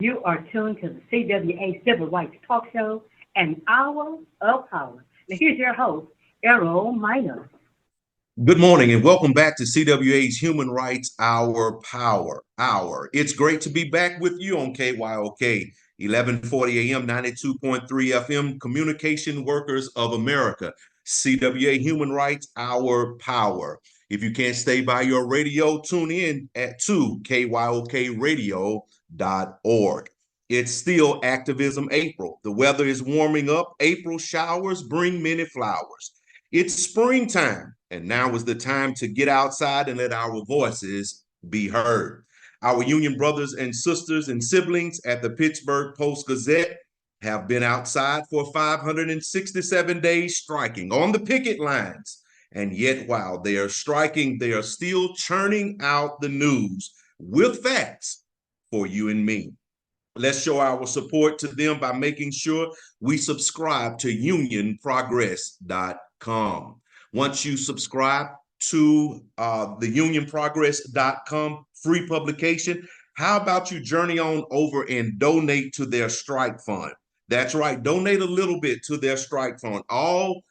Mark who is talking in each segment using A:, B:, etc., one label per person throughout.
A: You are tuned to the CWA Civil Rights Talk Show, an hour of power. Now, here's your host, Errol Minor.
B: Good morning and welcome back to CWA's Human Rights Hour Power Hour. It's great to be back with you on KYOK 1140 AM, 92.3 FM, Communication Workers of America, CWA Human Rights Hour Power. If you can't stay by your radio, tune in to kyokradio.org. It's still Activism April. The weather is warming up. April showers bring many flowers. It's springtime, and now is the time to get outside and let our voices be heard. Our union brothers and sisters and siblings at the Pittsburgh Post-Gazette have been outside for 567 days striking on the picket lines. And yet, while they are striking, they are still churning out the news with facts for you and me. Let's show our support to them by making sure we subscribe to unionprogress.com. Once you subscribe to the unionprogress.com free publication, how about you journey on over and donate to their strike fund? That's right, donate a little bit to their strike fund. All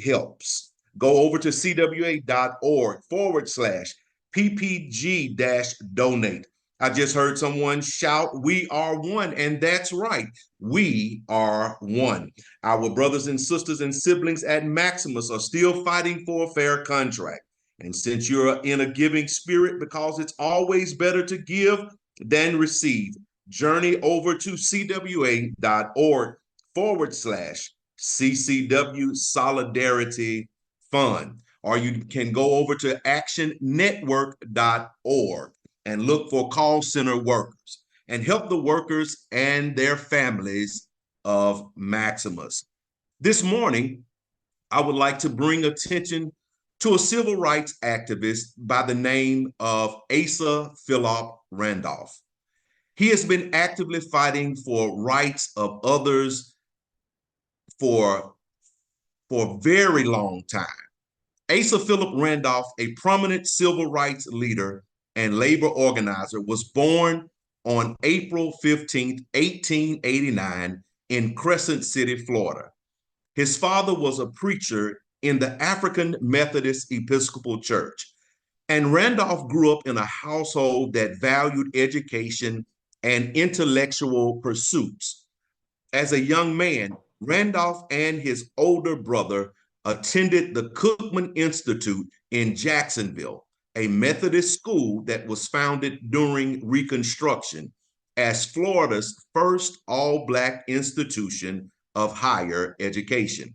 B: helps. Go over to cwa.org/ppg-donate. I just heard someone shout, "We are one," and that's right. We are one. Our brothers and sisters and siblings at Maximus are still fighting for a fair contract. And since you're in a giving spirit, because it's always better to give than receive, journey over to cwa.org/CCW Solidarity Fund. Or you can go over to actionnetwork.org and look for call center workers and help the workers and their families of Maximus. This morning, I would like to bring attention to a civil rights activist by the name of Asa Philip Randolph. He has been actively fighting for rights of others for a very long time. Asa Philip Randolph, a prominent civil rights leader and labor organizer, was born on April 15th, 1889 in Crescent City, Florida. His father was a preacher in the African Methodist Episcopal Church, and Randolph grew up in a household that valued education and intellectual pursuits. As a young man, Randolph and his older brother attended the Cookman Institute in Jacksonville, a Methodist school that was founded during Reconstruction as Florida's first all-Black institution of higher education.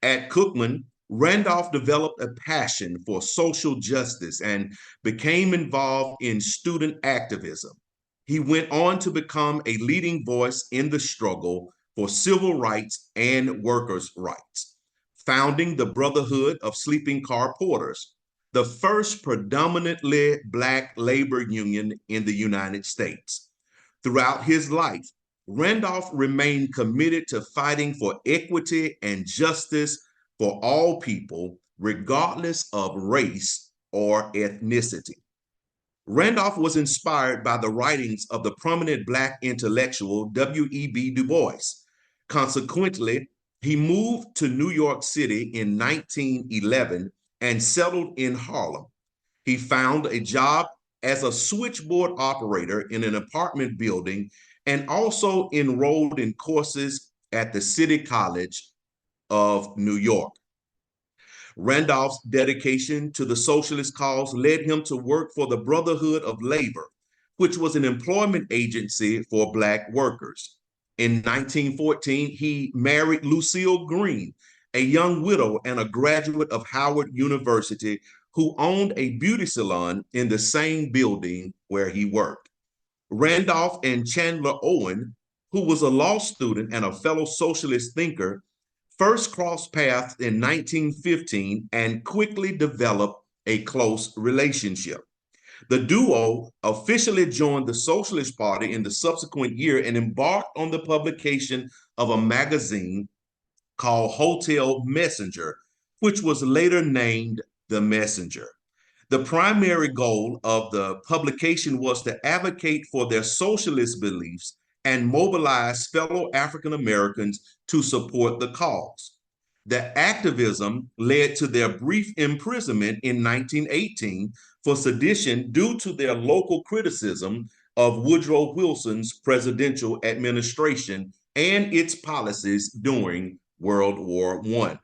B: At Cookman, Randolph developed a passion for social justice and became involved in student activism. He went on to become a leading voice in the struggle for civil rights and workers' rights, founding the Brotherhood of Sleeping Car Porters, the first predominantly Black labor union in the United States. Throughout his life, Randolph remained committed to fighting for equity and justice for all people, regardless of race or ethnicity. Randolph was inspired by the writings of the prominent Black intellectual W.E.B. Du Bois. Consequently, he moved to New York City in 1911 and settled in Harlem. He found a job as a switchboard operator in an apartment building and also enrolled in courses at the City College of New York. Randolph's dedication to the socialist cause led him to work for the Brotherhood of Labor, which was an employment agency for Black workers. In 1914, he married Lucille Green, a young widow and a graduate of Howard University who owned a beauty salon in the same building where he worked. Randolph and Chandler Owen, who was a law student and a fellow socialist thinker, first crossed paths in 1915 and quickly developed a close relationship. The duo officially joined the Socialist Party in the subsequent year and embarked on the publication of a magazine called Hotel Messenger, which was later named The Messenger. The primary goal of the publication was to advocate for their socialist beliefs and mobilize fellow African Americans to support the cause. The activism led to their brief imprisonment in 1918 for sedition due to their local criticism of Woodrow Wilson's presidential administration and its policies during World War I.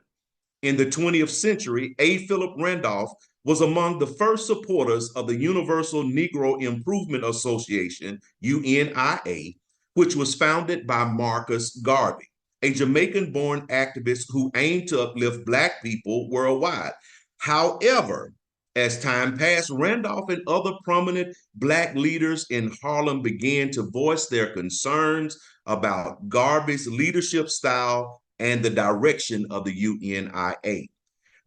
B: In the 20th century, A. Philip Randolph was among the first supporters of the Universal Negro Improvement Association, UNIA, which was founded by Marcus Garvey, a Jamaican-born activist who aimed to uplift Black people worldwide. However, as time passed, Randolph and other prominent Black leaders in Harlem began to voice their concerns about Garvey's leadership style and the direction of the UNIA.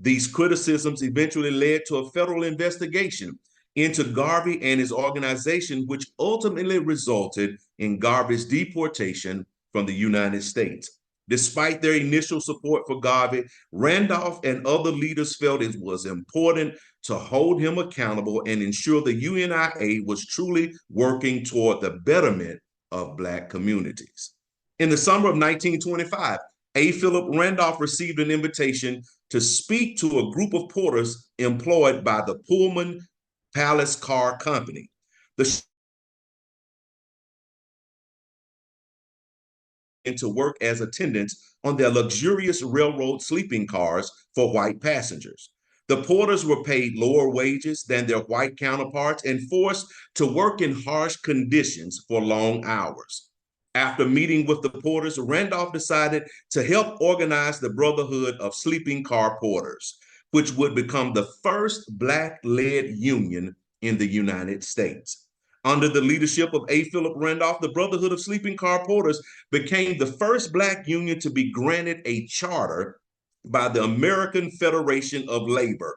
B: These criticisms eventually led to a federal investigation into Garvey and his organization, which ultimately resulted in Garvey's deportation from the United States. Despite their initial support for Garvey, Randolph and other leaders felt it was important to hold him accountable and ensure the UNIA was truly working toward the betterment of Black communities. In the summer of 1925, A. Philip Randolph received an invitation to speak to a group of porters employed by the Pullman Palace Car Company. To work as attendants on their luxurious railroad sleeping cars for white passengers. The porters were paid lower wages than their white counterparts and forced to work in harsh conditions for long hours. After meeting with the porters, Randolph decided to help organize the Brotherhood of Sleeping Car Porters, which would become the first Black-led union in the United States. Under the leadership of A. Philip Randolph, the Brotherhood of Sleeping Car Porters became the first Black union to be granted a charter by the American Federation of Labor,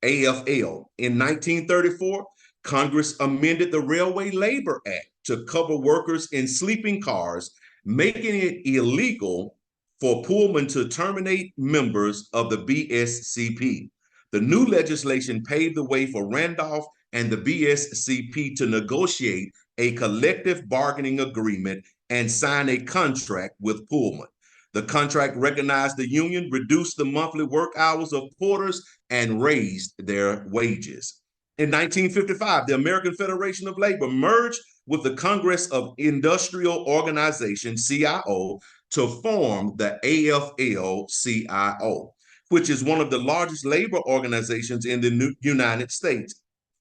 B: AFL. In 1934, Congress amended the Railway Labor Act to cover workers in sleeping cars, making it illegal for Pullman to terminate members of the BSCP. The new legislation paved the way for Randolph and the BSCP to negotiate a collective bargaining agreement and sign a contract with Pullman. The contract recognized the union, reduced the monthly work hours of porters, and raised their wages. In 1955, the American Federation of Labor merged with the Congress of Industrial Organization, CIO, to form the AFL-CIO, which is one of the largest labor organizations in the United States.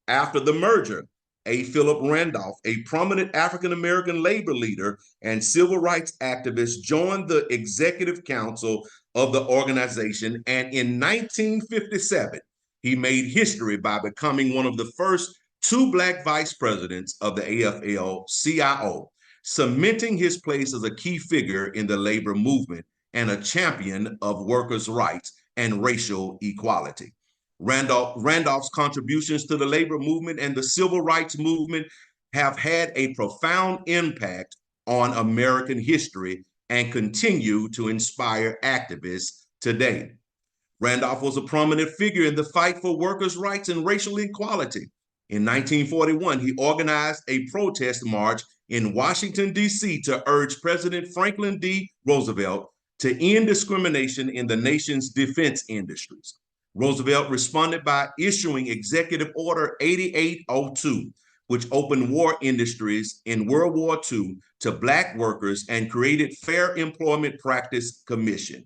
B: After the merger, A. Philip Randolph, a prominent African-American labor leader and civil rights activist, joined the executive council of the organization, and in 1957, he made history by becoming one of the first two Black vice presidents of the AFL-CIO, cementing his place as a key figure in the labor movement and a champion of workers' rights and racial equality. Randolph's contributions to the labor movement and the civil rights movement have had a profound impact on American history and continue to inspire activists today. Randolph was a prominent figure in the fight for workers' rights and racial equality. In 1941, he organized a protest march in Washington, D.C. to urge President Franklin D. Roosevelt to end discrimination in the nation's defense industries. Roosevelt responded by issuing Executive Order 8802, which opened war industries in World War II to Black workers and created Fair Employment Practice Commission.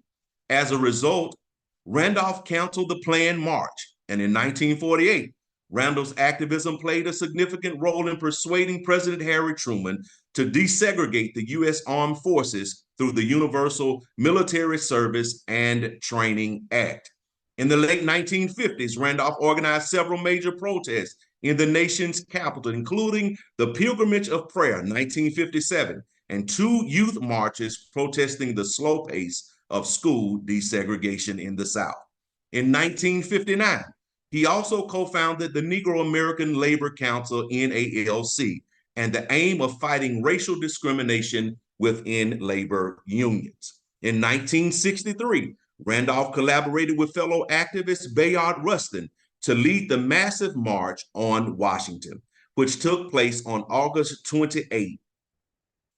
B: As a result, Randolph canceled the planned march, and in 1948, Randolph's activism played a significant role in persuading President Harry Truman to desegregate the U.S. Armed Forces through the Universal Military Service and Training Act. In the late 1950s, Randolph organized several major protests in the nation's capital, including the Pilgrimage of Prayer, 1957, and two youth marches protesting the slow pace of school desegregation in the South. In 1959, he also co-founded the Negro American Labor Council, NALC, and the aim of fighting racial discrimination within labor unions. In 1963, Randolph collaborated with fellow activist Bayard Rustin to lead the massive March on Washington, which took place on August 28th.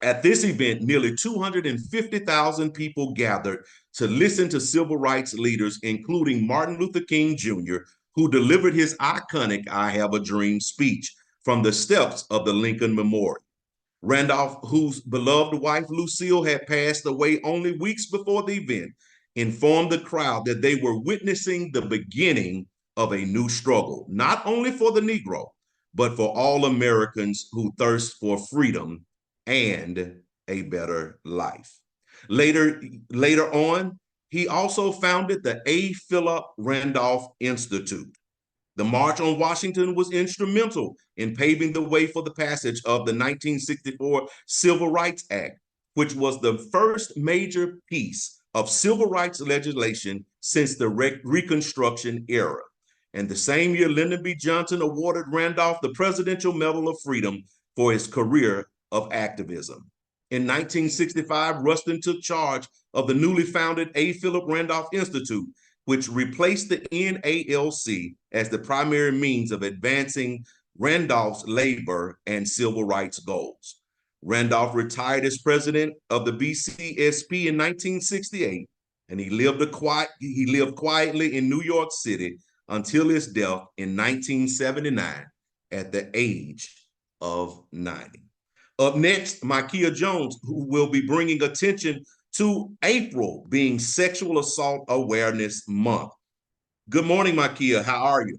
B: At this event, nearly 250,000 people gathered to listen to civil rights leaders, including Martin Luther King Jr., who delivered his iconic "I Have a Dream" speech from the steps of the Lincoln Memorial. Randolph, whose beloved wife Lucille had passed away only weeks before the event, informed the crowd that they were witnessing the beginning of a new struggle, not only for the Negro, but for all Americans who thirst for freedom and a better life. Later on, he also founded the A. Philip Randolph Institute. The March on Washington was instrumental in paving the way for the passage of the 1964 Civil Rights Act, which was the first major piece of civil rights legislation since the Reconstruction era. And the same year, Lyndon B. Johnson awarded Randolph the Presidential Medal of Freedom for his career of activism. In 1965, Rustin took charge of the newly founded A. Philip Randolph Institute, which replaced the NALC as the primary means of advancing Randolph's labor and civil rights goals. Randolph retired as president of the BCSP in 1968, and he lived quietly in New York City until his death in 1979 at the age of 90. Up next, Micki Jones, who will be bringing attention to April being Sexual Assault Awareness Month. Good morning, Micki. How are you?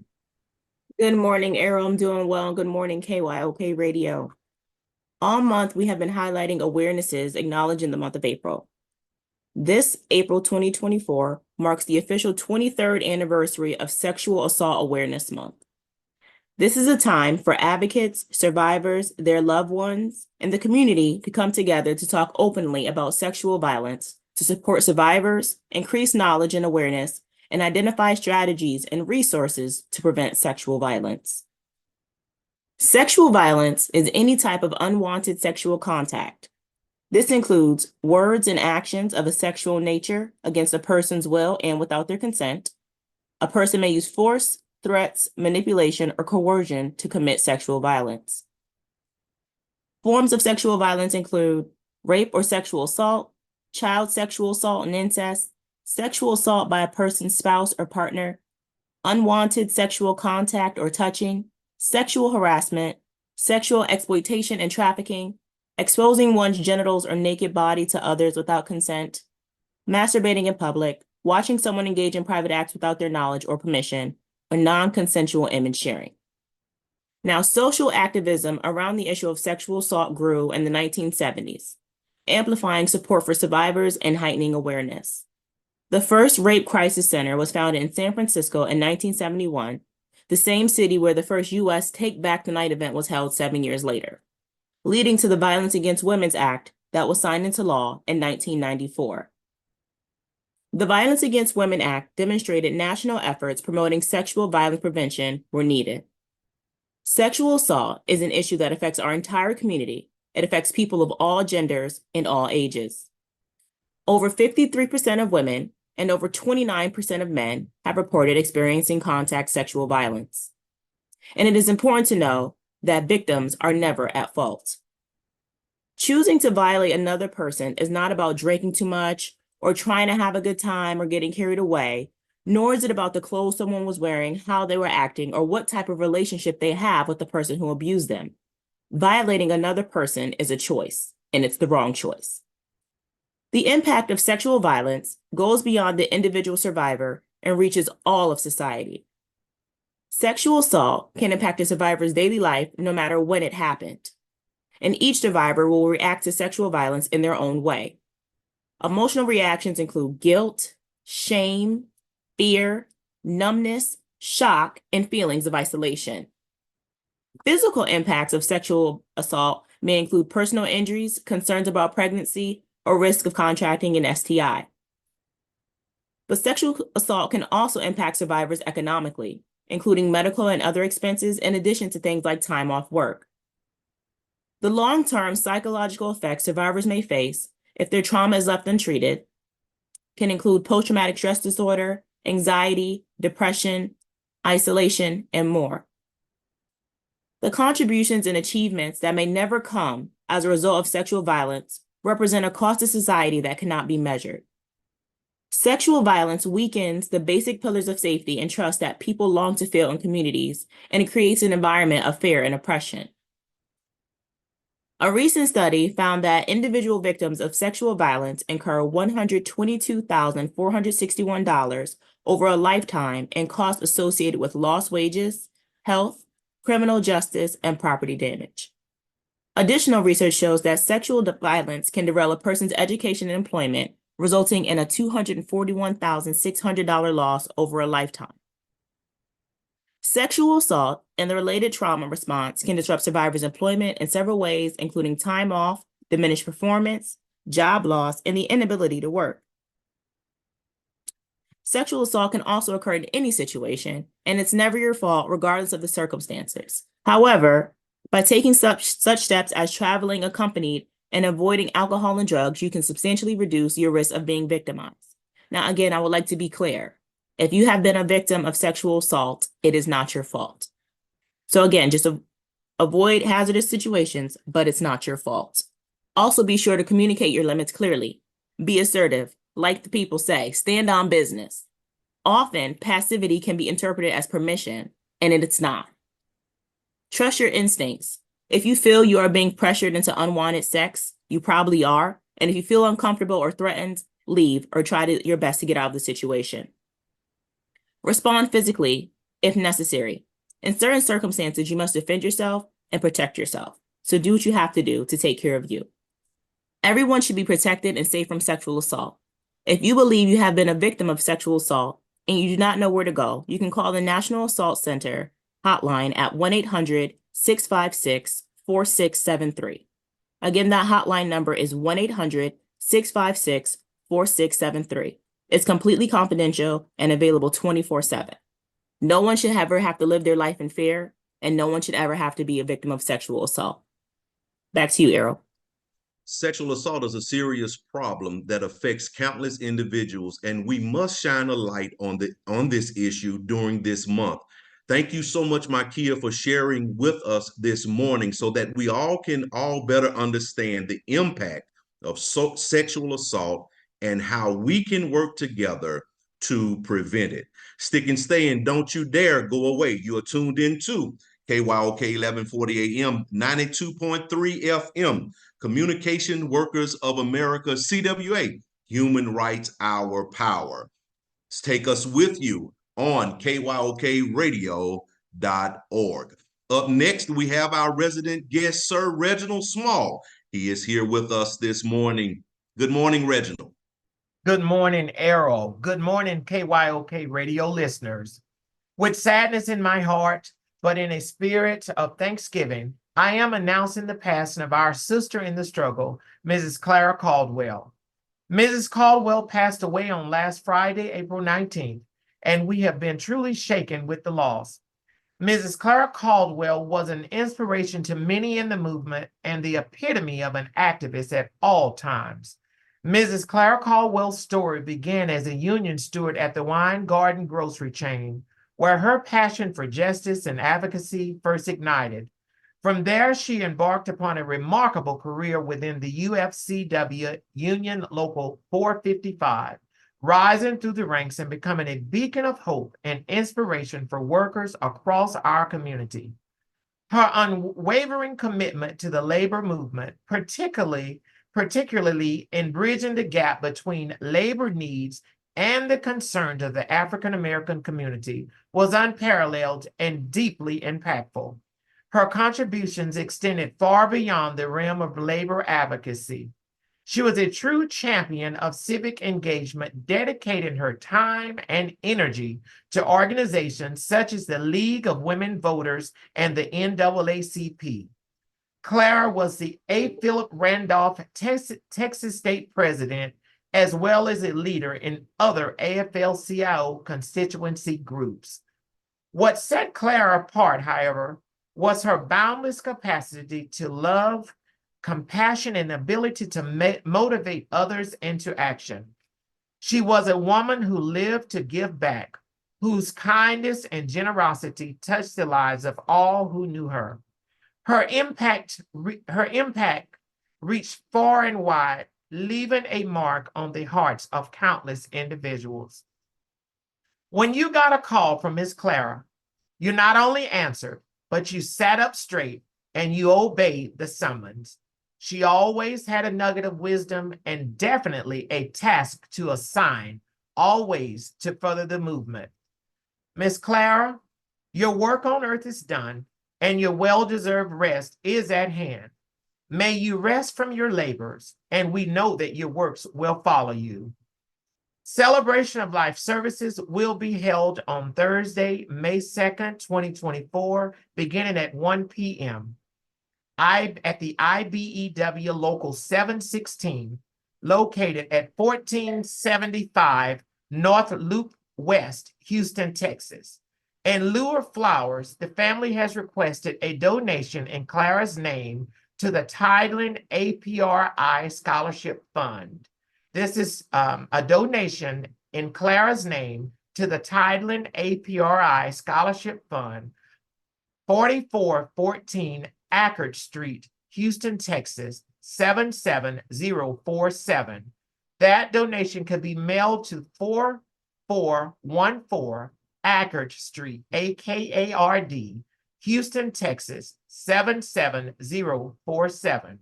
C: Good morning, Errol. I'm doing well. Good morning, KYOK Radio. All month, we have been highlighting awarenesses acknowledging the month of April. This April 2024 marks the official 23rd anniversary of Sexual Assault Awareness Month. This is a time for advocates, survivors, their loved ones, and the community to come together to talk openly about sexual violence, to support survivors, increase knowledge and awareness, and identify strategies and resources to prevent sexual violence. Sexual violence is any type of unwanted sexual contact. This includes words and actions of a sexual nature against a person's will and without their consent. A person may use force, threats, manipulation, or coercion to commit sexual violence. Forms of sexual violence include rape or sexual assault, child sexual assault and incest, sexual assault by a person's spouse or partner, unwanted sexual contact or touching, sexual harassment, sexual exploitation and trafficking, exposing one's genitals or naked body to others without consent, masturbating in public, watching someone engage in private acts without their knowledge or permission, or non-consensual image sharing. Now, social activism around the issue of sexual assault grew in the 1970s, amplifying support for survivors and heightening awareness. The first rape crisis center was founded in San Francisco in 1971, the same city where the first U.S. Take Back the Night event was held 7 years later, leading to the Violence Against Women's Act that was signed into law in 1994. The Violence Against Women Act demonstrated national efforts promoting sexual violence prevention were needed. Sexual assault is an issue that affects our entire community. It affects people of all genders and all ages. Over 53% of women and over 29% of men have reported experiencing contact sexual violence. And it is important to know that victims are never at fault. Choosing to violate another person is not about drinking too much or trying to have a good time or getting carried away, nor is it about the clothes someone was wearing, how they were acting, or what type of relationship they have with the person who abused them. Violating another person is a choice, and it's the wrong choice. The impact of sexual violence goes beyond the individual survivor and reaches all of society. Sexual assault can impact a survivor's daily life no matter when it happened, and each survivor will react to sexual violence in their own way. Emotional reactions include guilt, shame, fear, numbness, shock, and feelings of isolation. Physical impacts of sexual assault may include personal injuries, concerns about pregnancy, or risk of contracting an STI. But sexual assault can also impact survivors economically, including medical and other expenses, in addition to things like time off work. The long-term psychological effects survivors may face if their trauma is left untreated can include post-traumatic stress disorder, anxiety, depression, isolation, and more. The contributions and achievements that may never come as a result of sexual violence represent a cost to society that cannot be measured. Sexual violence weakens the basic pillars of safety and trust that people long to feel in communities, and it creates an environment of fear and oppression. A recent study found that individual victims of sexual violence incur $122,461 over a lifetime in costs associated with lost wages, health, criminal justice, and property damage. Additional research shows that sexual violence can derail a person's education and employment, resulting in a $241,600 loss over a lifetime. Sexual assault and the related trauma response can disrupt survivors' employment in several ways, including time off, diminished performance, job loss, and the inability to work. Sexual assault can also occur in any situation, and it's never your fault regardless of the circumstances. However, by taking such steps as traveling accompanied and avoiding alcohol and drugs, you can substantially reduce your risk of being victimized. Now, again, I would like to be clear. If you have been a victim of sexual assault, it is not your fault. So again, just avoid hazardous situations, but it's not your fault. Also, be sure to communicate your limits clearly. Be assertive. Like the people say, stand on business. Often, passivity can be interpreted as permission, and it's not. Trust your instincts. If you feel you are being pressured into unwanted sex, you probably are. And if you feel uncomfortable or threatened, leave or try your best to get out of the situation. Respond physically if necessary. In certain circumstances, you must defend yourself and protect yourself. So do what you have to do to take care of you. Everyone should be protected and safe from sexual assault. If you believe you have been a victim of sexual assault and you do not know where to go, you can call the National Assault Center hotline at 1-800-656-4673. Again, that hotline number is 1-800-656-4673. It's completely confidential and available 24/7. No one should ever have to live their life in fear, and no one should ever have to be a victim of sexual assault. Back to you, Errol.
B: Sexual assault is a serious problem that affects countless individuals, and we must shine a light on this issue during this month. Thank you so much, Micki, for sharing with us this morning so that we can better understand the impact of sexual assault and how we can work together to prevent it. Stick and stay, and don't you dare go away. You are tuned into KYOK 1140 AM, 92.3 FM, Communication Workers of America, CWA, Human Rights Our Power. Take us with you on kyokradio.org. Up next, we have our resident guest, Sir Reginald Small. He is here with us this morning. Good morning, Reginald.
D: Good morning, Errol. Good morning, KYOK radio listeners. With sadness in my heart, but in a spirit of thanksgiving, I am announcing the passing of our sister in the struggle, Mrs. Clara Caldwell. Mrs. Caldwell passed away on last Friday, April 19th, and we have been truly shaken with the loss. Mrs. Clara Caldwell was an inspiration to many in the movement and the epitome of an activist at all times. Mrs. Clara Caldwell's story began as a union steward at the Wine Garden grocery chain, where her passion for justice and advocacy first ignited. From there, she embarked upon a remarkable career within the UFCW Union Local 455, rising through the ranks and becoming a beacon of hope and inspiration for workers across our community. Her unwavering commitment to the labor movement, particularly in bridging the gap between labor needs and the concerns of the African American community, was unparalleled and deeply impactful. Her contributions extended far beyond the realm of labor advocacy. She was a true champion of civic engagement, dedicating her time and energy to organizations such as the League of Women Voters and the NAACP. Clara was the A. Philip Randolph Texas State President, as well as a leader in other AFL-CIO constituency groups. What set Clara apart, however, was her boundless capacity to love, compassion, and ability to motivate others into action. She was a woman who lived to give back, whose kindness and generosity touched the lives of all who knew her. Her impact reached far and wide, leaving a mark on the hearts of countless individuals. When you got a call from Miss Clara, you not only answered, but you sat up straight and you obeyed the summons. She always had a nugget of wisdom and definitely a task to assign, always to further the movement. Miss Clara, your work on earth is done and your well-deserved rest is at hand. May you rest from your labors, and we know that your works will follow you. Celebration of Life services will be held on Thursday, May 2nd, 2024, beginning at 1 p.m. at the IBEW Local 716, located at 1475 North Loop West, Houston, Texas. In lieu of flowers, the family has requested a donation in Clara's name to the Tideland APRI Scholarship Fund. This is a donation in Clara's name to the Tideland APRI Scholarship Fund, 4414 Ackert Street, Houston, Texas, 77047. That donation could be mailed to 4414 Ackert Street, AKARD, Houston, Texas, 77047.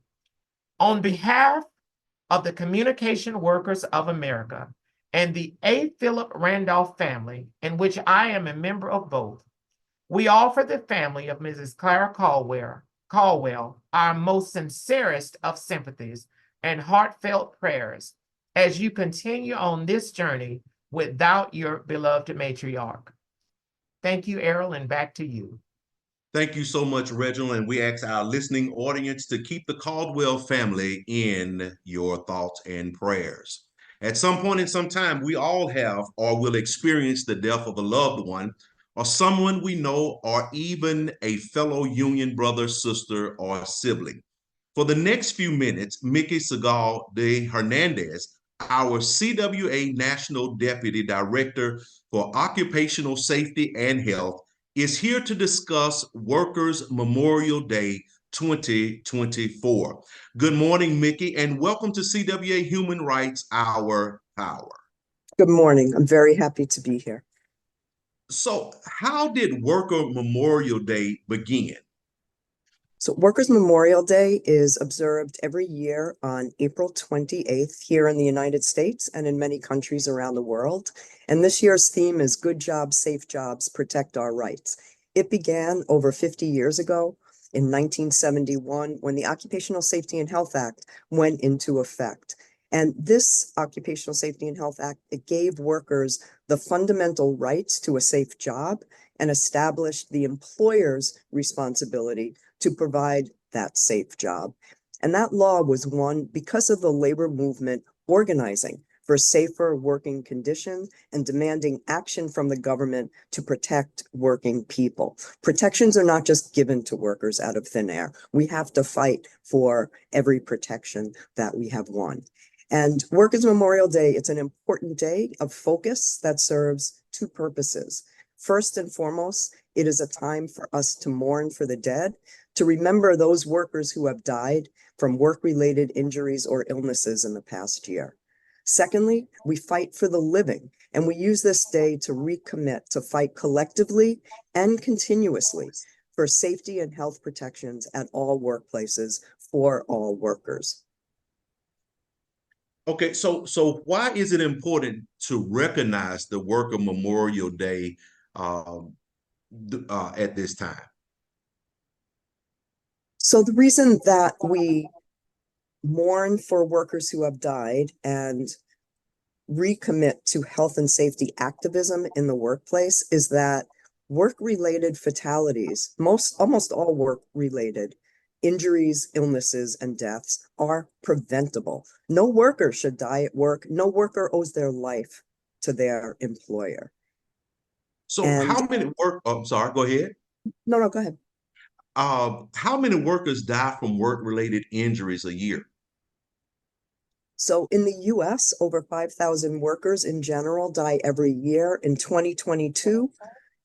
D: On behalf of the Communication Workers of America and the A. Philip Randolph family, in which I am a member of both, we offer the family of Mrs. Clara Caldwell our most sincerest of sympathies and heartfelt prayers as you continue on this journey without your beloved matriarch. Thank you, Errol, and back to you.
B: Thank you so much, Reginald. And we ask our listening audience to keep the Caldwell family in your thoughts and prayers. At some point in some time, we all have or will experience the death of a loved one or someone we know or even a fellow union brother, sister, or sibling. For the next few minutes, Micki Siegal de Hernandez, our CWA National Deputy Director for Occupational Safety and Health, is here to discuss Workers' Memorial Day 2024. Good morning, Micki, and welcome to CWA Human Rights Hour Power.
E: Good morning. I'm very happy to be here.
B: So, how did Worker Memorial Day begin?
E: So Workers' Memorial Day is observed every year on April 28th here in the United States and in many countries around the world. And this year's theme is Good Jobs, Safe Jobs, Protect Our Rights. It began over 50 years ago in 1971 when the Occupational Safety and Health Act went into effect. And this Occupational Safety and Health Act, it gave workers the fundamental rights to a safe job and established the employer's responsibility to provide that safe job. And that law was won because of the labor movement organizing for safer working conditions and demanding action from the government to protect working people. Protections are not just given to workers out of thin air. We have to fight for every protection that we have won. And Workers' Memorial Day, it's an important day of focus that serves two purposes. First and foremost, it is a time for us to mourn for the dead, to remember those workers who have died from work-related injuries or illnesses in the past year. Secondly, we fight for the living, and we use this day to recommit to fight collectively and continuously for safety and health protections at all workplaces for all workers.
B: Okay, so why is it important to recognize the Worker Memorial Day at this time?
E: So the reason that we mourn for workers who have died and recommit to health and safety activism in the workplace is that work-related fatalities, almost all work-related injuries, illnesses, and deaths are preventable. No worker should die at work. No worker owes their life to their employer.
B: So how many I'm sorry, go ahead.
E: No, go ahead.
B: How many workers die from work-related injuries a year?
E: So in the US, over 5,000 workers in general die every year. In 2022,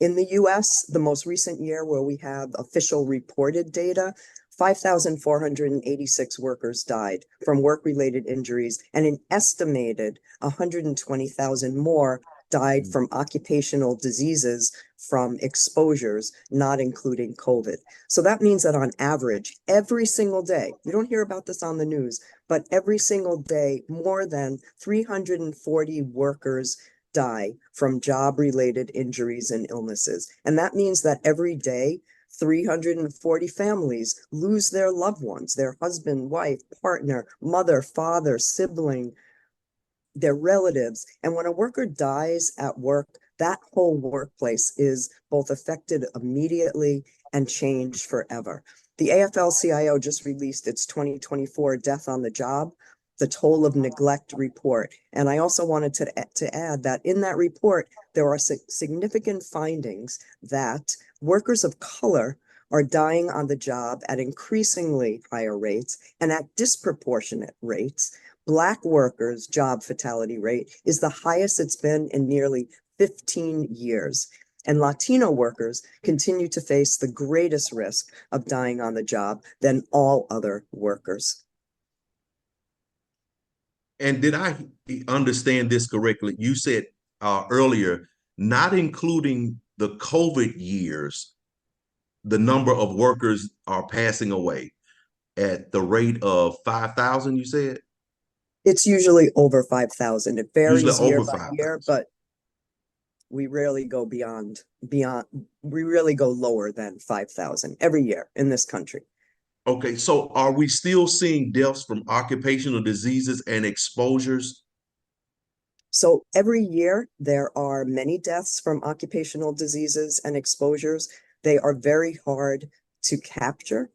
E: in the US, the most recent year where we have official reported data, 5,486 workers died from work-related injuries, and an estimated 120,000 more died from occupational diseases from exposures, not including COVID. So that means that on average, every single day, you don't hear about this on the news, but every single day, more than 340 workers die from job-related injuries and illnesses. And that means that every day, 340 families lose their loved ones, their husband, wife, partner, mother, father, sibling, their relatives. And when a worker dies at work, that whole workplace is both affected immediately and changed forever. The AFL-CIO just released its 2024 Death on the Job, the Toll of Neglect report. And I also wanted to add that in that report, there are significant findings that workers of color are dying on the job at increasingly higher rates and at disproportionate rates. Black workers' job fatality rate is the highest it's been in nearly 15 years. And Latino workers continue to face the greatest risk of dying on the job than all other workers.
B: And did I understand this correctly? You said earlier, not including the COVID years, the number of workers are passing away at the rate of 5,000, you said?
E: It's usually over 5,000. It varies
B: Usually
E: year
B: over
E: by
B: 5,000.
E: year, but we rarely go we rarely go lower than 5,000 every year in this country.
B: Okay, so are we still seeing deaths from occupational diseases and exposures?
E: So every year there are many deaths from occupational diseases and exposures. They are very hard to capture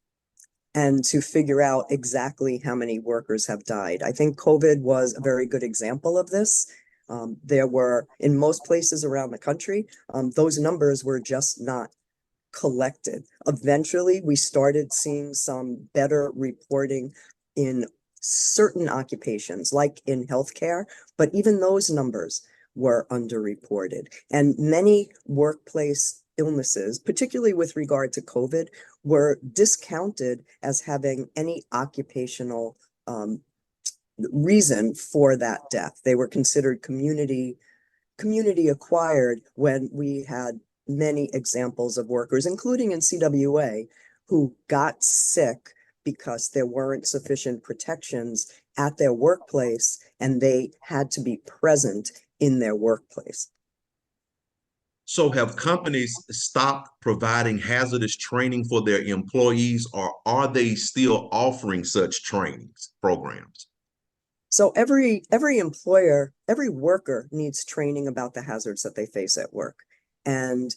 E: and to figure out exactly how many workers have died. I think COVID was a very good example of this. There were, in most places around the country, those numbers were just not collected. Eventually, we started seeing some better reporting in certain occupations, like in healthcare, but even those numbers were underreported. And many workplace illnesses, particularly with regard to COVID, were discounted as having any occupational reason for that death. They were considered community acquired when we had many examples of workers, including in CWA, who got sick because there weren't sufficient protections at their workplace and they had to be present in their workplace.
B: So have companies stopped providing hazardous training for their employees, or are they still offering such trainings programs?
E: So every employer, every worker needs training about the hazards that they face at work. And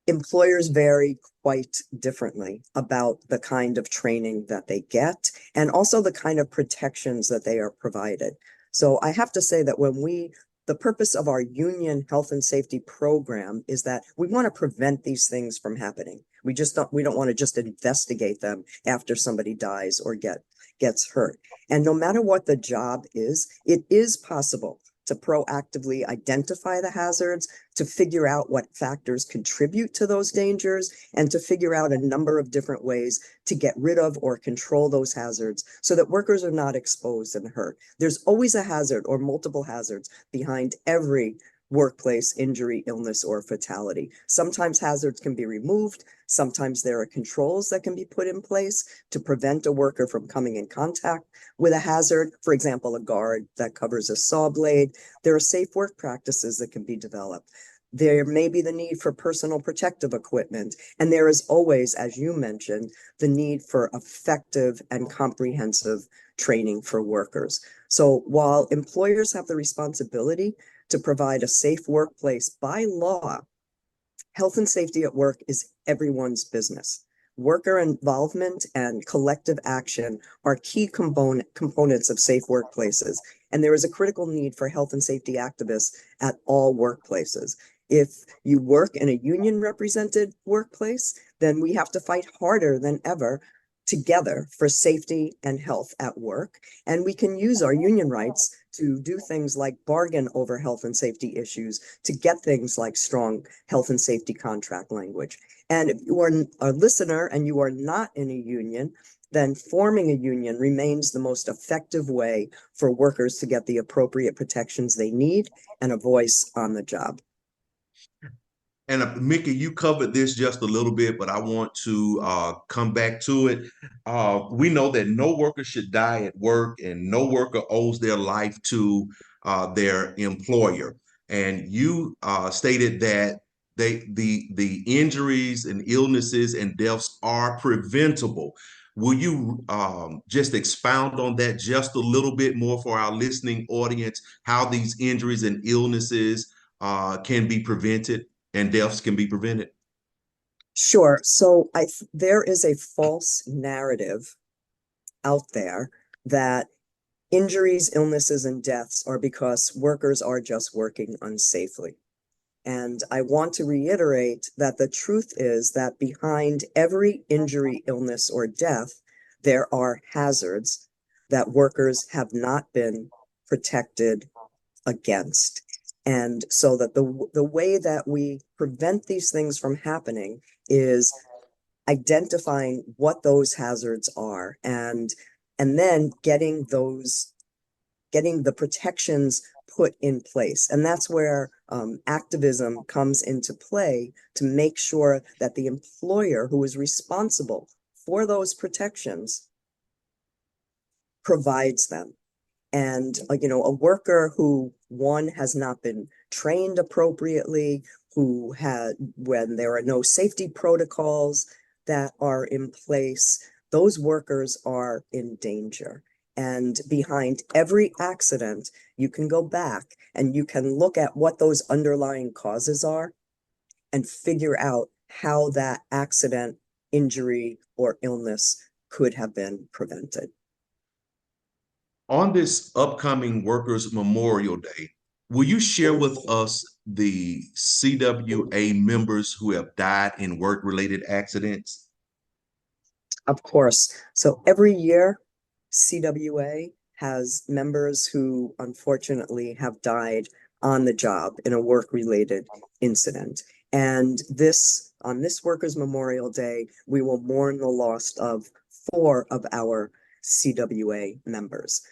E: employers vary quite differently about the kind of training that they get and also the kind of protections that they are provided. So I have to say that the purpose of our union health and safety program is that we want to prevent these things from happening. We don't want to just investigate them after somebody dies or gets hurt. And no matter what the job is, it is possible to proactively identify the hazards, to figure out what factors contribute to those dangers, and to figure out a number of different ways to get rid of or control those hazards so that workers are not exposed and hurt. There's always a hazard or multiple hazards behind every workplace injury, illness, or fatality. Sometimes hazards can be removed. Sometimes there are controls that can be put in place to prevent a worker from coming in contact with a hazard. For example, a guard that covers a saw blade. There are safe work practices that can be developed. There may be the need for personal protective equipment. And there is always, as you mentioned, the need for effective and comprehensive training for workers. So while employers have the responsibility to provide a safe workplace by law, health and safety at work is everyone's business. Worker involvement and collective action are key components of safe workplaces, and there is a critical need for health and safety activists at all workplaces. If you work in a union-represented workplace, then we have to fight harder than ever together for safety and health at work. And we can use our union rights to do things like bargain over health and safety issues, to get things like strong health and safety contract language. And if you are a listener and you are not in a union, then forming a union remains the most effective way for workers to get the appropriate protections they need and a voice on the job.
B: And Micki, you covered this just a little bit, but I want to come back to it. We know that no worker should die at work, and no worker owes their life to their employer. And you stated that the injuries and illnesses and deaths are preventable. Will you just expound on that just a little bit more for our listening audience, how these injuries and illnesses can be prevented and deaths can be prevented?
E: Sure. So there is a false narrative out there that injuries, illnesses, and deaths are because workers are just working unsafely. And I want to reiterate that the truth is that behind every injury, illness, or death, there are hazards that workers have not been protected against. And so that the way that we prevent these things from happening is identifying what those hazards are and then getting the protections put in place. And that's where activism comes into play, to make sure that the employer who is responsible for those protections provides them. And a worker who, one, has not been trained appropriately, when there are no safety protocols that are in place, those workers are in danger. And behind every accident, you can go back and you can look at what those underlying causes are and figure out how that accident, injury, or illness could have been prevented.
B: On this upcoming Workers' Memorial Day, will you share with us the CWA members who have died in work-related accidents?
E: Of course. So every year, CWA has members who unfortunately have died on the job in a work-related incident. And on this Workers' Memorial Day, we will mourn the loss of 4 of our CWA members.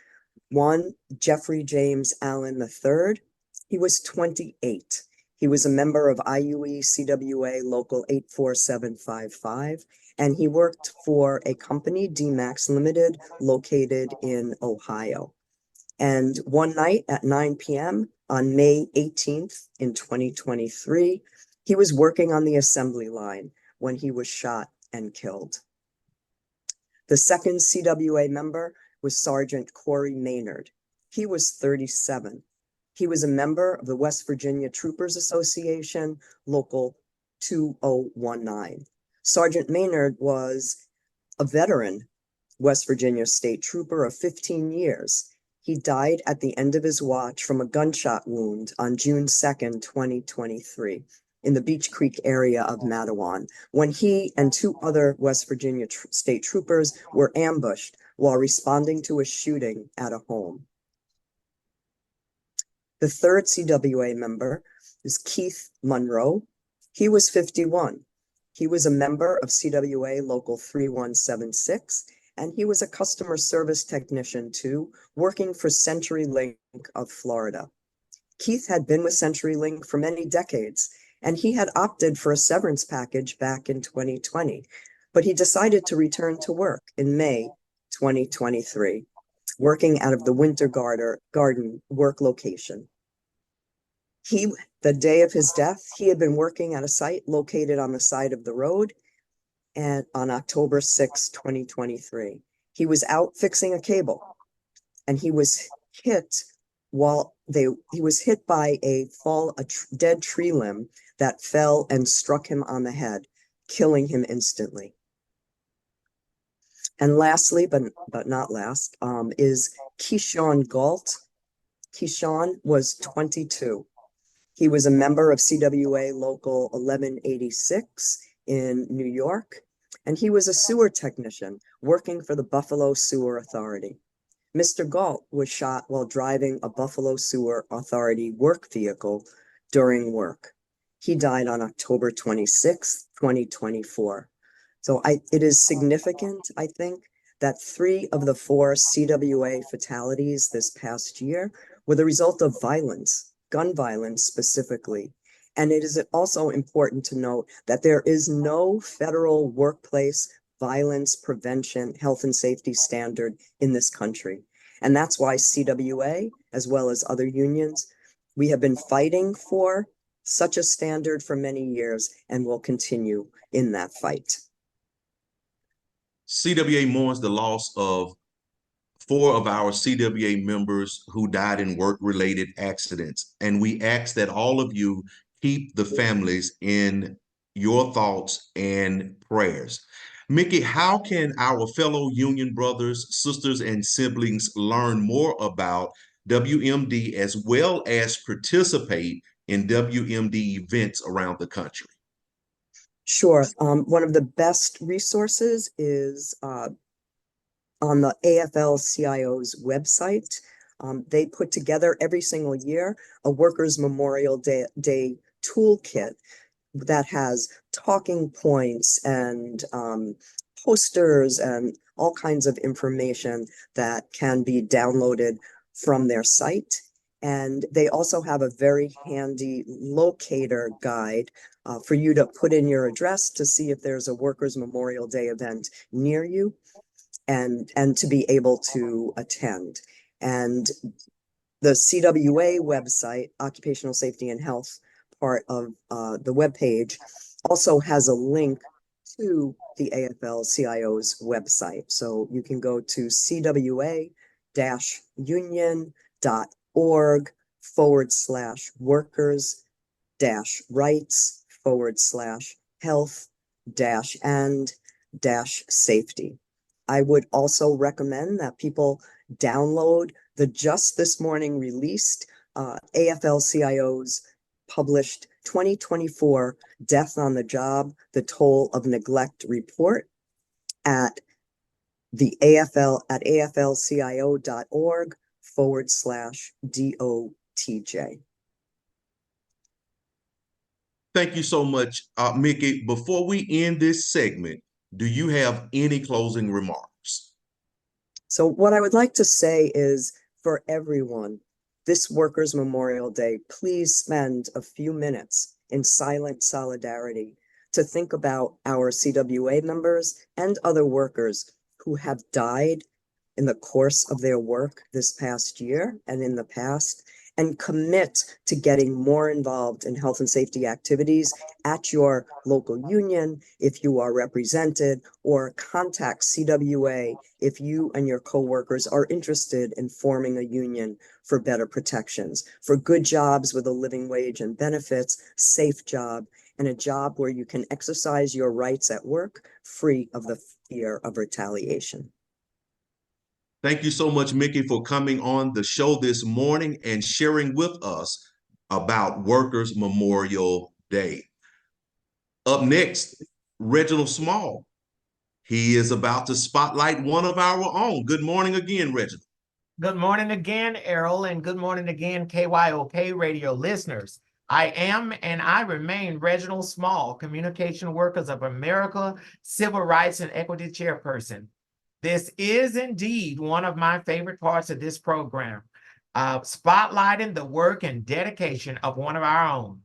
E: One, Jeffrey James Allen III. He was 28. He was a member of IUE CWA Local 84755, and he worked for a company, D-Max Limited, located in Ohio. And one night at 9 p.m. on May 18th in 2023, he was working on the assembly line when he was shot and killed. The second CWA member was Sergeant Corey Maynard. He was 37. He was a member of the West Virginia Troopers Association, Local 2019. Sergeant Maynard was a veteran West Virginia state trooper of 15 years. He died at the end of his watch from a gunshot wound on June 2nd, 2023, in the Beach Creek area of Matawan, when he and 2 other West Virginia state troopers were ambushed while responding to a shooting at a home. The third CWA member is Keith Monroe. He was 51. He was a member of CWA Local 3176, and he was a customer service technician too, working for CenturyLink of Florida. Keith had been with CenturyLink for many decades, and he had opted for a severance package back in 2020, but he decided to return to work in May 2023, working out of the Winter Garden work location. The day of his death, he had been working at a site located on the side of the road, and on October 6, 2023. He was out fixing a cable, and he was hit by a dead tree limb that fell and struck him on the head, killing him instantly. And lastly, but not last, is Keyshawn Galt. Keyshawn was 22. He was a member of CWA Local 1186 in New York, and he was a sewer technician working for the Buffalo Sewer Authority. Mr. Galt was shot while driving a Buffalo Sewer Authority work vehicle during work. He died on October 26, 2024. So it is significant, I think, that 3 of the 4 CWA fatalities this past year were the result of violence, gun violence specifically. And it is also important to note that there is no federal workplace violence prevention, health and safety standard in this country. And that's why CWA, as well as other unions, we have been fighting for such a standard for many years and will continue in that fight.
B: CWA mourns the loss of 4 of our CWA members who died in work-related accidents. And we ask that all of you keep the families in your thoughts and prayers. Micki, how can our fellow union brothers, sisters, and siblings learn more about WMD as well as participate in WMD events around the country?
E: Sure. One of the best resources is on the AFL-CIO's website. They put together every single year a Workers' Memorial Day toolkit that has talking points and posters and all kinds of information that can be downloaded from their site. And they also have a very handy locator guide for you to put in your address to see if there's a Workers' Memorial Day event near you and to be able to attend. And the CWA website, Occupational Safety and Health part of the webpage, also has a link to the AFL-CIO's website. So you can go to cwa-union.org/workers-rights/health-and-safety. I would also recommend that people download the just this morning released AFL-CIO's published 2024 Death on the Job, the Toll of Neglect report at the aflcio.org/DOTJ.
B: Thank you so much, Micki. Before we end this segment, do you have any closing remarks?
E: So what I would like to say is, for everyone, this Workers' Memorial Day, please spend a few minutes in silent solidarity to think about our CWA members and other workers who have died in the course of their work this past year and in the past, and commit to getting more involved in health and safety activities at your local union if you are represented, or contact CWA if you and your coworkers are interested in forming a union for better protections, for good jobs with a living wage and benefits, safe job, and a job where you can exercise your rights at work free of the fear of retaliation.
B: Thank you so much, Micki, for coming on the show this morning and sharing with us about Workers' Memorial Day. Up next, Reginald Small. He is about to spotlight one of our own. Good morning again, Reginald.
D: Good morning again, Errol, and good morning again, KYOK radio listeners. I am and I remain Reginald Small, Communication Workers of America, Civil Rights and Equity Chairperson. This is indeed one of my favorite parts of this program, spotlighting the work and dedication of one of our own.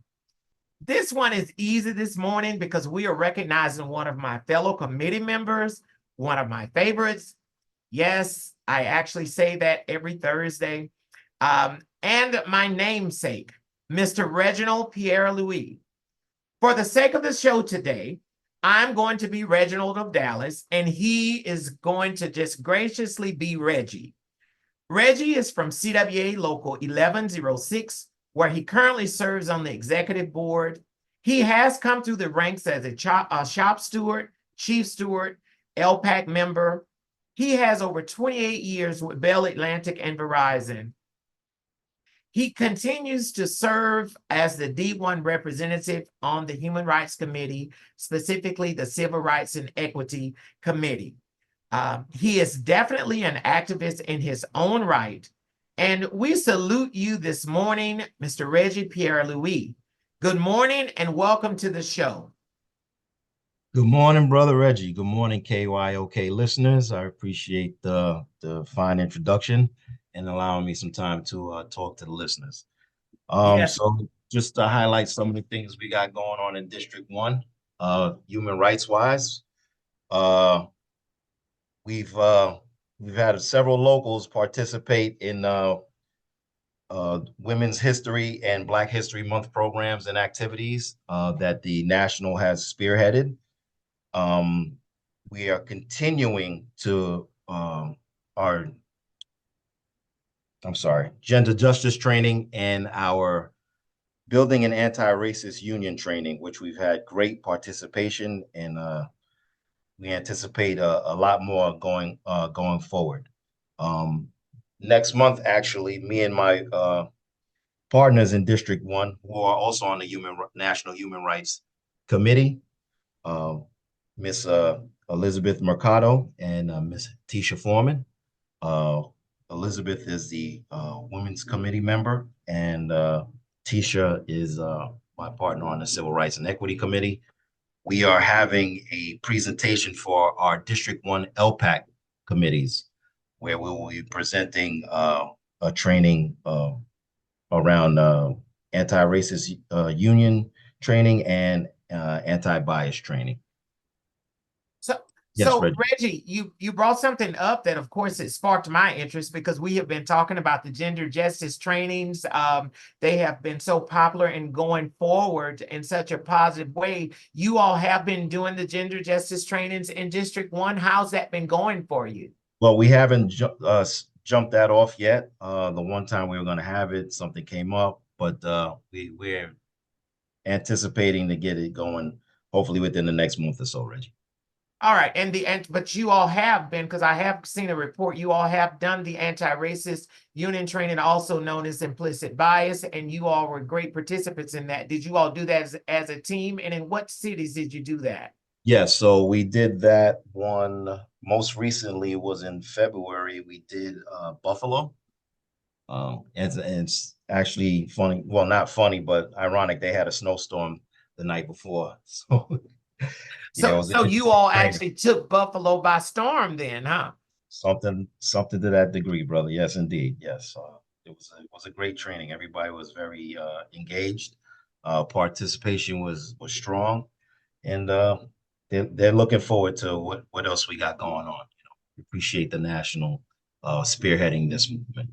D: This one is easy this morning because we are recognizing one of my fellow committee members, one of my favorites. Yes, I actually say that every Thursday. And my namesake, Mr. Reginald Pierre Louis. For the sake of the show today, I'm going to be Reginald of Dallas, and he is going to just graciously be Reggie. Reggie is from CWA Local 1106, where he currently serves on the executive board. He has come through the ranks as a shop steward, chief steward, LPAC member. He has over 28 years with Bell Atlantic and Verizon. He continues to serve as the D1 representative on the Human Rights Committee, specifically the Civil Rights and Equity Committee. He is definitely an activist in his own right. And we salute you this morning, Mr. Reggie Pierre Louis. Good morning and welcome to the show.
F: Good morning, Brother Reggie. Good morning, KYOK listeners. I appreciate the fine introduction and allowing me some time to talk to the listeners.
D: Yes.
F: So just to highlight some of the things we got going on in District 1, human rights wise, we've had several locals participate in Women's History and Black History Month programs and activities that the National has spearheaded. We are continuing to gender justice training and our building an anti-racist union training, which we've had great participation, and we anticipate a lot more going forward. Next month, actually, me and my partners in District 1, who are also on the National Human Rights Committee, Miss Elizabeth Mercado and Miss Tisha Foreman. Elizabeth is the Women's Committee member, and Tisha is my partner on the Civil Rights and Equity Committee. We are having a presentation for our District 1 LPAC committees, where we will be presenting a training around anti-racist union training and anti-bias training. Yes,
D: So
F: Reggie.
D: Reggie, you brought something up that, of course, it sparked my interest because we have been talking about the gender justice trainings. They have been so popular and going forward in such a positive way. You all have been doing the gender justice trainings in District 1. How's that been going for you?
F: Well, we haven't jumped that off yet. The one time we were going to have it, something came up, but we're anticipating to get it going hopefully within the next month or so, Reggie.
D: All right, but you all have been, because I have seen a report, you all have done the anti-racist union training, also known as implicit bias, and you all were great participants in that. Did you all do that as a team, and in what cities did you do that?
F: Yes, so we did that one. Most recently was in February. We did Buffalo. And it's actually funny. Well, not funny, but ironic. They had a snowstorm the night before.
D: So you all actually took Buffalo by storm then, huh?
F: Something to that degree, brother. Yes, indeed. Yes. It was a great training. Everybody was very engaged. Participation was strong, and they're looking forward to what else we got going on. Appreciate the National spearheading this movement.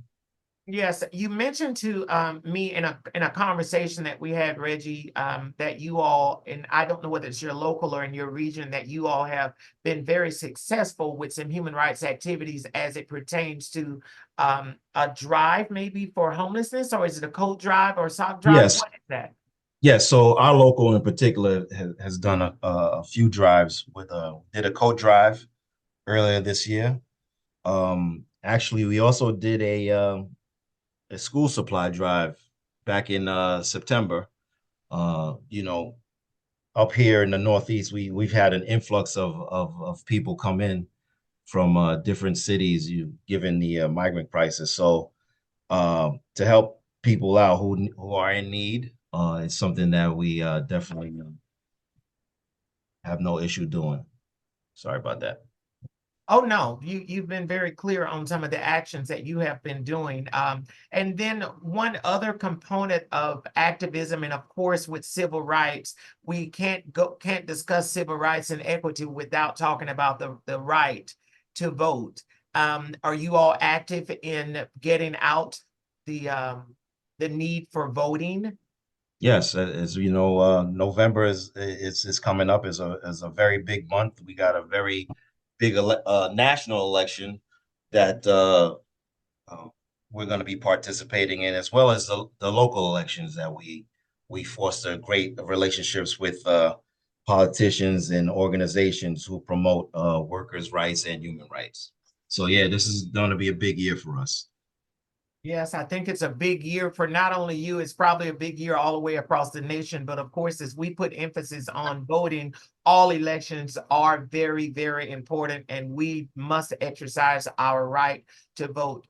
D: Yes, you mentioned to me in a conversation that we had, Reggie, that you all, and I don't know whether it's your local or in your region, that you all have been very successful with some human rights activities as it pertains to a drive maybe for homelessness, or is it a coat drive or sock drive?
F: Yes.
D: What is that?
F: Yes, so our local in particular has done a few drives did a coat drive earlier this year. Actually, we also did a school supply drive back in September. Up here in the Northeast, we've had an influx of people come in from different cities, given the migrant crisis. So to help people out who are in need, it's something that we definitely have no issue doing. Sorry about that.
D: Oh, no, you've been very clear on some of the actions that you have been doing. And then one other component of activism, and of course with civil rights, we can't discuss civil rights and equity without talking about the right to vote. Are you all active in getting out the need for voting?
F: Yes, as you know, November is coming up as a very big month. We got a very big national election that we're going to be participating in, as well as the local elections that we foster great relationships with politicians and organizations who promote workers' rights and human rights. So yeah, this is going to be a big year for us.
D: Yes, I think it's a big year for not only you, it's probably a big year all the way across the nation. But of course, as we put emphasis on voting, all elections are very, very important, and we must exercise our right to vote.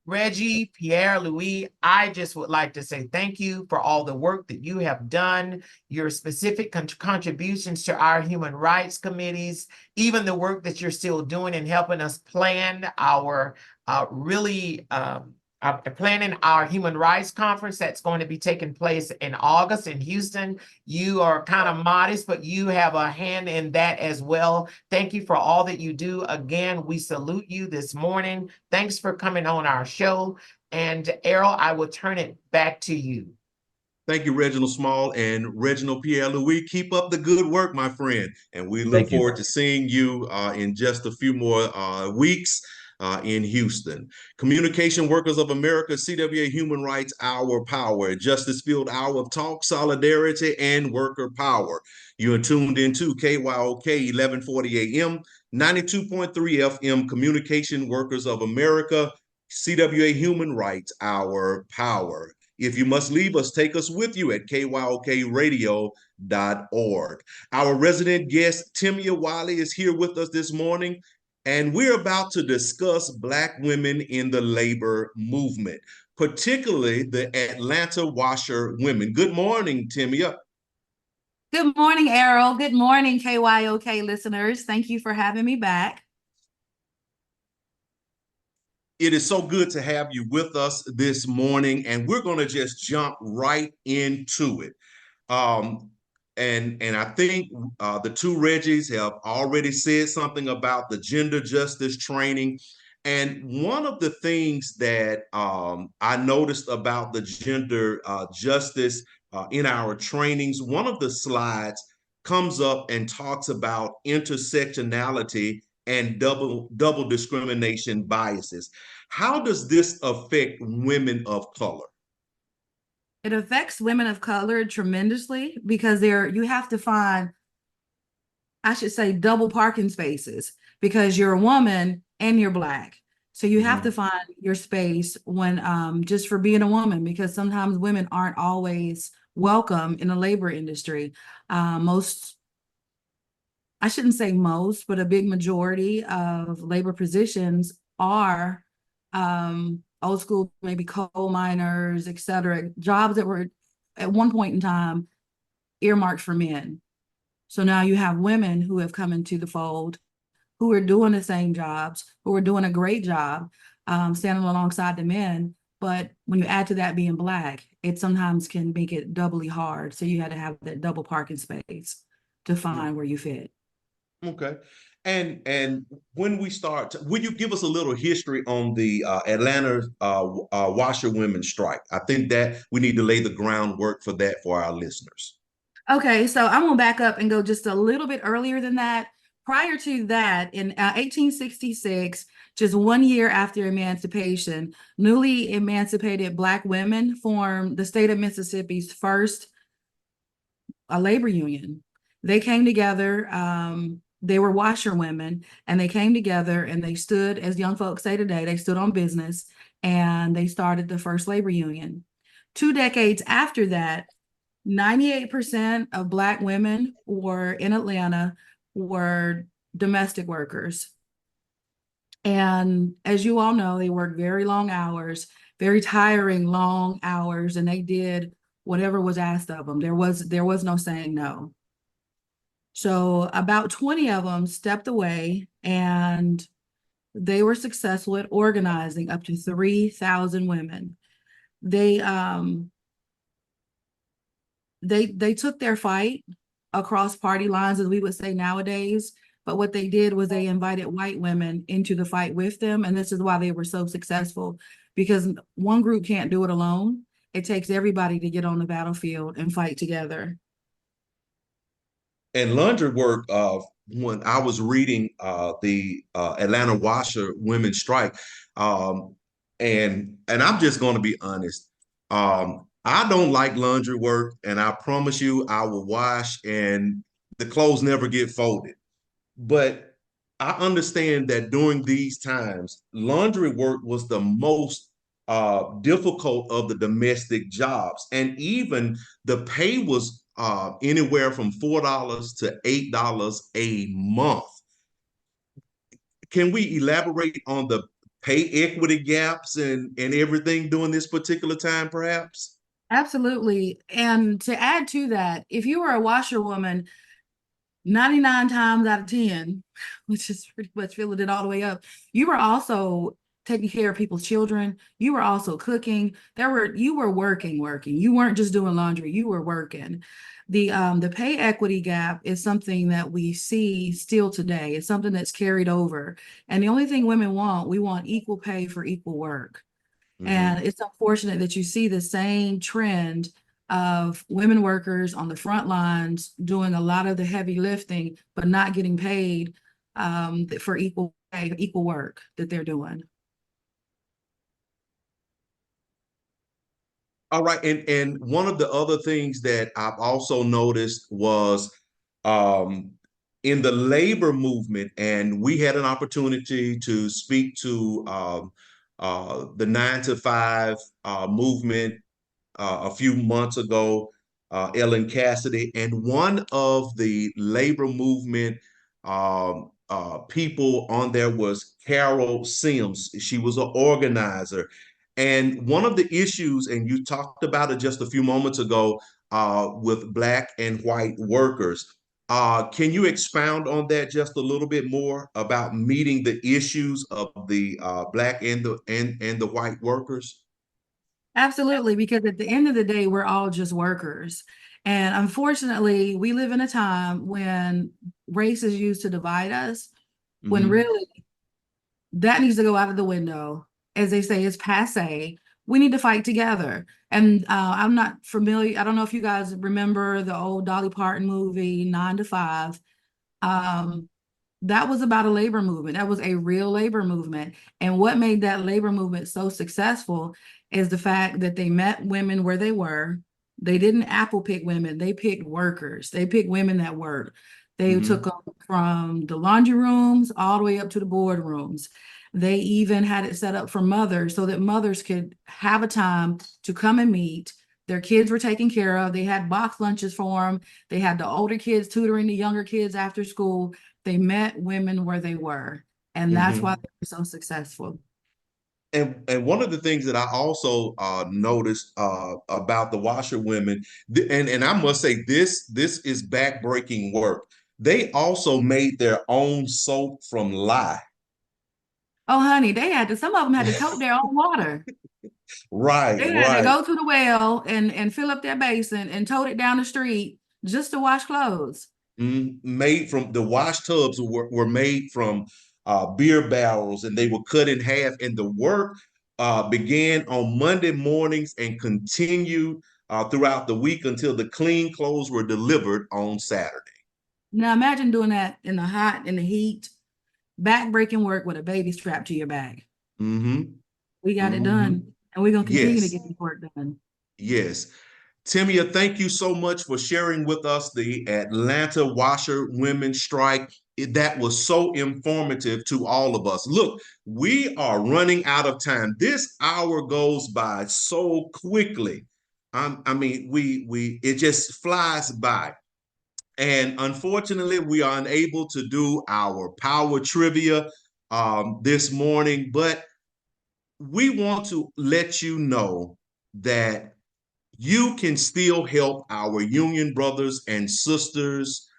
D: Reggie Pierre Louis, I just would like to say thank you for all the work that you have done, your specific contributions to our human rights committees, even the work that you're still doing in helping us plan our planning our human rights conference that's going to be taking place in August in Houston. You are kind of modest, but you have a hand in that as well. Thank you for all that you do. Again, we salute you this morning. Thanks for coming on our show. And Errol, I will turn it back to you.
B: Thank you, Reginald Small and Reginald Pierre Louis. Keep up the good work, my friend. And we look forward to seeing you in just a few more weeks in Houston. Communication Workers of America, CWA Human Rights Hour Power, Justice Field Hour of Talk, Solidarity, and Worker Power. You are tuned into KYOK 1140 AM, 92.3 FM, Communication Workers of America, CWA Human Rights Hour Power. If you must leave us, take us with you at kyokradio.org. Our resident guest, Timia Wiley, is here with us this morning, and we're about to discuss Black women in the labor movement, particularly the Atlanta Washerwomen. Good morning, Timia.
G: Good morning, Errol. Good morning, KYOK listeners. Thank you for having me back.
B: It is so good to have you with us this morning, and we're going to just jump right into it. And I think the two Reggies have already said something about the gender justice training. And one of the things that I noticed about the gender justice in our trainings, one of the slides comes up and talks about intersectionality and double discrimination biases. How does this affect women of color?
G: It affects women of color tremendously because you have to find, I should say, double parking spaces because you're a woman and you're Black. So you have to find your space when just for being a woman, because sometimes women aren't always welcome in the labor industry. I shouldn't say most, but a big majority of labor positions are old school, maybe coal miners, et cetera, jobs that were at one point in time earmarked for men. So now you have women who have come into the fold, who are doing the same jobs, who are doing a great job, standing alongside the men. But when you add to that being Black, it sometimes can make it doubly hard. So you had to have that double parking space to find where you fit.
B: Okay. And when we start, will you give us a little history on the Atlanta washerwomen strike? I think that we need to lay the groundwork for that for our listeners.
G: Okay, so I'm gonna back up and go just a little bit earlier than that. Prior to that, in 1866, just 1 year after emancipation, newly emancipated Black women formed the state of Mississippi's first labor union. They came together, they were washerwomen, and they came together and they stood, as young folks say today, they stood on business and they started the first labor union. 2 decades after that, 98% of Black women were in Atlanta were domestic workers. And as you all know, they worked very long hours, very tiring, long hours, and they did whatever was asked of them. There was no saying no. So about 20 of them stepped away, and they were successful at organizing up to 3,000 women. They took their fight across party lines, as we would say nowadays. But what they did was they invited white women into the fight with them. And this is why they were so successful, because one group can't do it alone. It takes everybody to get on the battlefield and fight together.
B: And laundry work, when I was reading the Atlanta washerwomen strike, and I'm just going to be honest, I don't like laundry work, and I promise you I will wash and the clothes never get folded. But I understand that during these times, laundry work was the most difficult of the domestic jobs. And even the pay was anywhere from $4 to $8 a month. Can we elaborate on the pay equity gaps and everything during this particular time, perhaps?
G: Absolutely. And to add to that, if you were a washerwoman, 99 times out of 10, which is pretty much filling it all the way up, you were also taking care of people's children. You were also cooking. You were working. You weren't just doing laundry, you were working. The pay equity gap is something that we see still today. It's something that's carried over. And the only thing women want, we want equal pay for equal work.
B: Mm-hmm.
G: And it's unfortunate that you see the same trend of women workers on the front lines doing a lot of the heavy lifting, but not getting paid for equal pay, equal work that they're doing.
B: All right, and one of the other things that I've also noticed was in the labor movement, and we had an opportunity to speak to the 9 to 5 movement a few months ago, Ellen Cassidy, and one of the labor movement people on there was Carol Sims. She was an organizer. And one of the issues, and you talked about it just a few moments ago with Black and white workers. Can you expound on that just a little bit more about meeting the issues of the Black and the white workers?
G: Absolutely, because at the end of the day, we're all just workers. And unfortunately, we live in a time when race is used to divide us, when really that needs to go out of the window. As they say, it's passé. We need to fight together. And I'm not familiar. I don't know if you guys remember the old Dolly Parton movie, 9 to 5. That was about a labor movement. That was a real labor movement. And what made that labor movement so successful is the fact that they met women where they were. They didn't apple pick women. They picked workers. They picked women that worked. They took them from the laundry rooms all the way up to the boardrooms. They even had it set up for mothers so that mothers could have a time to come and meet. Their kids were taken care of. They had box lunches for them. They had the older kids tutoring the younger kids after school. They met women where they were. And that's why they were so successful.
B: And one of the things that I also noticed about the washerwomen, and I must say this is backbreaking work. They also made their own soap from lye.
G: Oh, honey, some of them had to tote their own water.
B: Right,
G: They had to go to the well and fill up their basin and tote it down the street just to wash clothes.
B: Made from the wash tubs were made from beer barrels, and they were cut in half. And the work began on Monday mornings and continued throughout the week until the clean clothes were delivered on Saturday.
G: Now imagine doing that in the heat, back-breaking work with a baby strapped to your back. We got it done, and we're going to continue to get the work done.
B: Yes. Timia, thank you so much for sharing with us the Atlanta Washerwomen strike. That was so informative to all of us. Look, we are running out of time. This hour goes by so quickly. I mean, it just flies by. And unfortunately, we are unable to do our power trivia this morning, but we want to let you know that you can still help our union brothers and sisters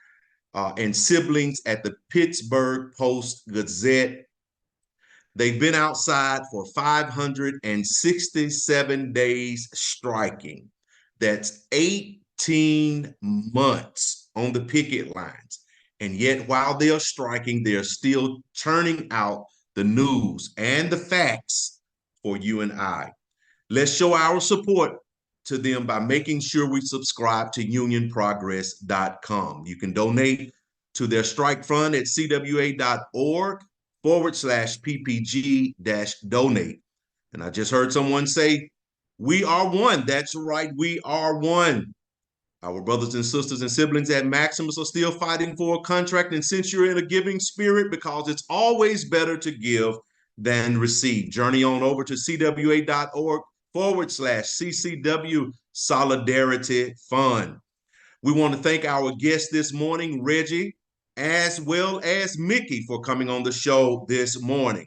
B: and siblings at the Pittsburgh Post-Gazette. They've been outside for 567 days striking. That's 18 months on the picket lines. And yet, while they're striking, they're still churning out the news and the facts for you and I. Let's show our support to them by making sure we subscribe to unionprogress.com. You can donate to their strike fund at cwa.org/ppg-donate. And I just heard someone say, we are one. That's right, we are one. Our brothers and sisters and siblings at Maximus are still fighting for a contract. And since you're in a giving spirit, because it's always better to give than receive. Journey on over to cwa.org/CCW Solidarity Fund. We want to thank our guest this morning, Reggie, as well as Micki, for coming on the show this morning.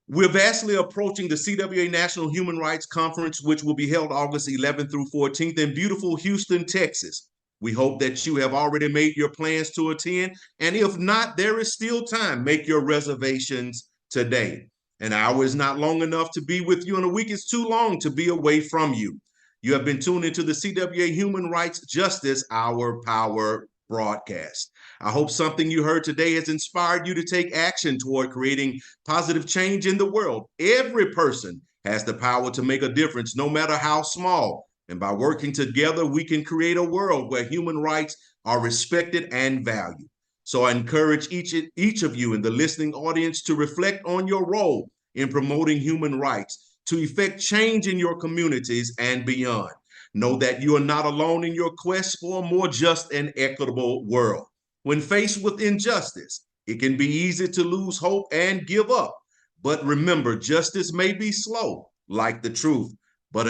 B: We're vastly approaching the CWA National Human Rights Conference, which will be held August 11th through 14th in beautiful Houston, Texas. We hope that you have already made your plans to attend, and if not, there is still time. Make your reservations today. An hour is not long enough to be with you, and a week is too long to be away from you. You have been tuned into the CWA Human Rights Justice Hour Power broadcast. I hope something you heard today has inspired you to take action toward creating positive change in the world. Every person has the power to make a difference, no matter how small. And by working together, we can create a world where human rights are respected and valued. So I encourage each of you in the listening audience to reflect on your role in promoting human rights, to effect change in your communities and beyond. Know that you are not alone in your quest for a more just and equitable world. When faced with injustice, it can be easy to lose hope and give up. But remember, justice may be slow, like the truth, but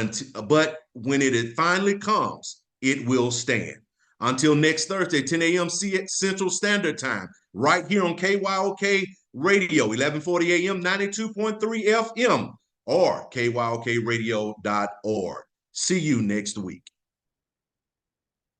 B: when it finally comes, it will stand. Until next Thursday, 10 a.m. Central Standard Time, right here on KYOK Radio, 1140 a.m., 92.3 FM, or kyokradio.org. See you next week.